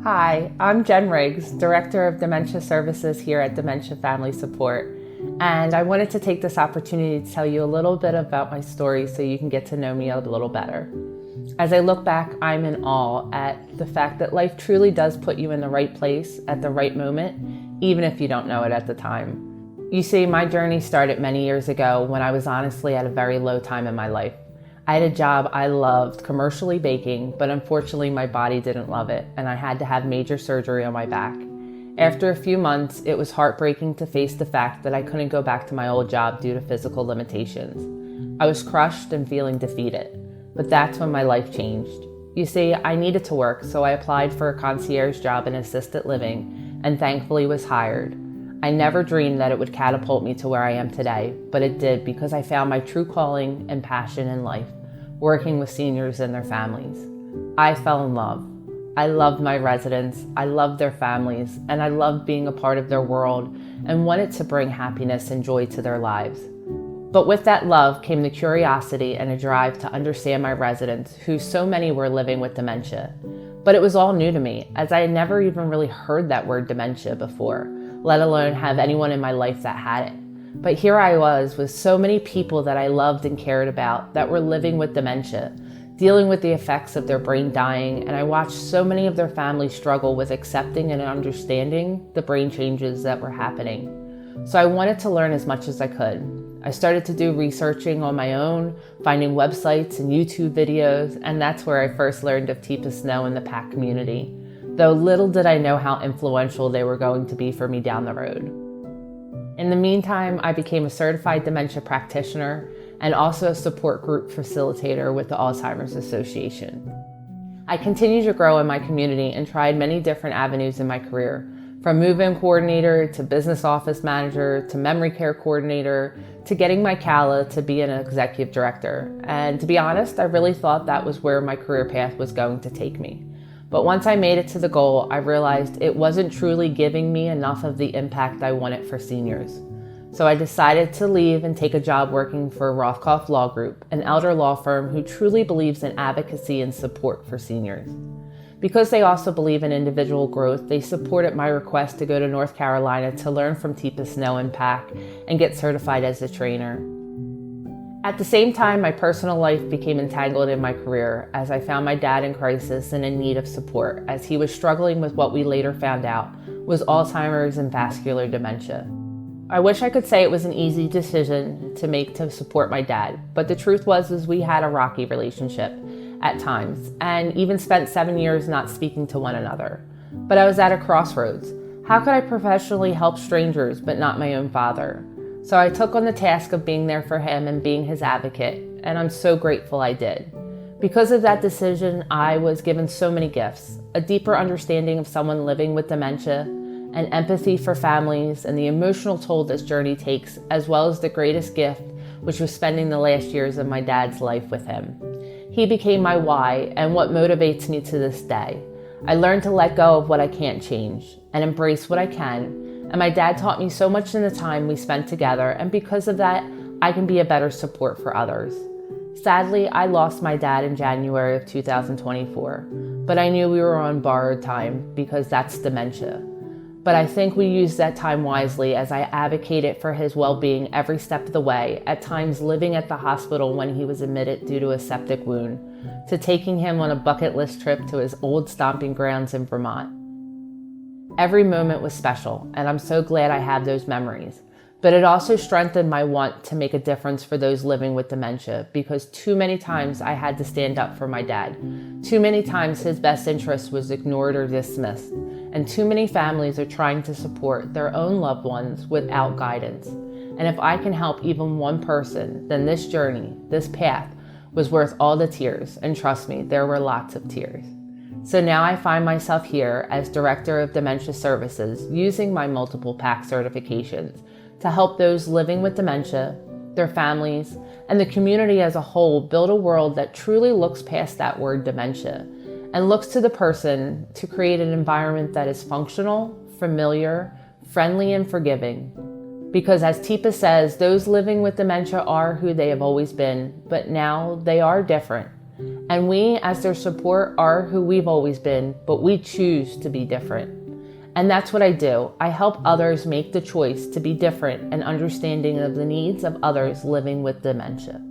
Hi, I'm Jen Riggs, Director of Dementia Services here at Dementia Family Support, and I wanted to take this opportunity to tell you a little bit about my story so you can get to know me a little better. As I look back, I'm in awe at the fact that life truly does put you in the right place at the right moment, even if you don't know it at the time. You see, my journey started many years ago when I was honestly at a very low time in my life. I had a job I loved, commercially baking, but unfortunately my body didn't love it, and I had to have major surgery on my back. After a few months, it was heartbreaking to face the fact that I couldn't go back to my old job due to physical limitations. I was crushed and feeling defeated, but that's when my life changed. You see, I needed to work, so I applied for a concierge job in assisted living and thankfully was hired. I never dreamed that it would catapult me to where I am today, but it did because I found my true calling and passion in life, working with seniors and their families. I fell in love. I loved my residents, I loved their families, and I loved being a part of their world and wanted to bring happiness and joy to their lives. But with that love came the curiosity and a drive to understand my residents, who so many were living with dementia. But it was all new to me, as I had never even really heard that word dementia before, let alone have anyone in my life that had it. But here I was with so many people that I loved and cared about that were living with dementia, dealing with the effects of their brain dying, and I watched so many of their families struggle with accepting and understanding the brain changes that were happening. So I wanted to learn as much as I could. I started to do researching on my own, finding websites and YouTube videos, and that's where I first learned of TIPA Snow and the PAC community, though little did I know how influential they were going to be for me down the road. In the meantime, I became a certified dementia practitioner and also a support group facilitator with the Alzheimer's Association. I continued to grow in my community and tried many different avenues in my career, from move-in coordinator to business office manager to memory care coordinator to getting my CALA to be an executive director. And to be honest, I really thought that was where my career path was going to take me. But once I made it to the goal, I realized it wasn't truly giving me enough of the impact I wanted for seniors. So I decided to leave and take a job working for Rothkopf Law Group, an elder law firm who truly believes in advocacy and support for seniors. Because they also believe in individual growth, they supported my request to go to North Carolina to learn from TIPA Snow and PAC and get certified as a trainer. At the same time, my personal life became entangled in my career as I found my dad in crisis and in need of support as he was struggling with what we later found out was Alzheimer's and vascular dementia. I wish I could say it was an easy decision to make to support my dad, but the truth was we had a rocky relationship at times and even spent 7 years not speaking to one another. But I was at a crossroads. How could I professionally help strangers but not my own father? So I took on the task of being there for him and being his advocate, and I'm so grateful I did. Because of that decision, I was given so many gifts: a deeper understanding of someone living with dementia, an empathy for families, and the emotional toll this journey takes, as well as the greatest gift, which was spending the last years of my dad's life with him. He became my why and what motivates me to this day. I learned to let go of what I can't change and embrace what I can. And my dad taught me so much in the time we spent together, and because of that, I can be a better support for others. Sadly, I lost my dad in January of 2024, but I knew we were on borrowed time because that's dementia. But I think we used that time wisely as I advocated for his well-being every step of the way, at times living at the hospital when he was admitted due to a septic wound, to taking him on a bucket list trip to his old stomping grounds in Vermont. Every moment was special, and I'm so glad I have those memories. But it also strengthened my want to make a difference for those living with dementia, because too many times I had to stand up for my dad. Too many times his best interest was ignored or dismissed, and too many families are trying to support their own loved ones without guidance. And if I can help even one person, then this journey, this path, was worth all the tears, and trust me, there were lots of tears. So now I find myself here as Director of Dementia Services, using my multiple PAC certifications to help those living with dementia, their families, and the community as a whole build a world that truly looks past that word dementia and looks to the person to create an environment that is functional, familiar, friendly, and forgiving. Because as TIPA says, those living with dementia are who they have always been, but now they are different. And we, as their support, are who we've always been, but we choose to be different. And that's what I do. I help others make the choice to be different and understanding of the needs of others living with dementia.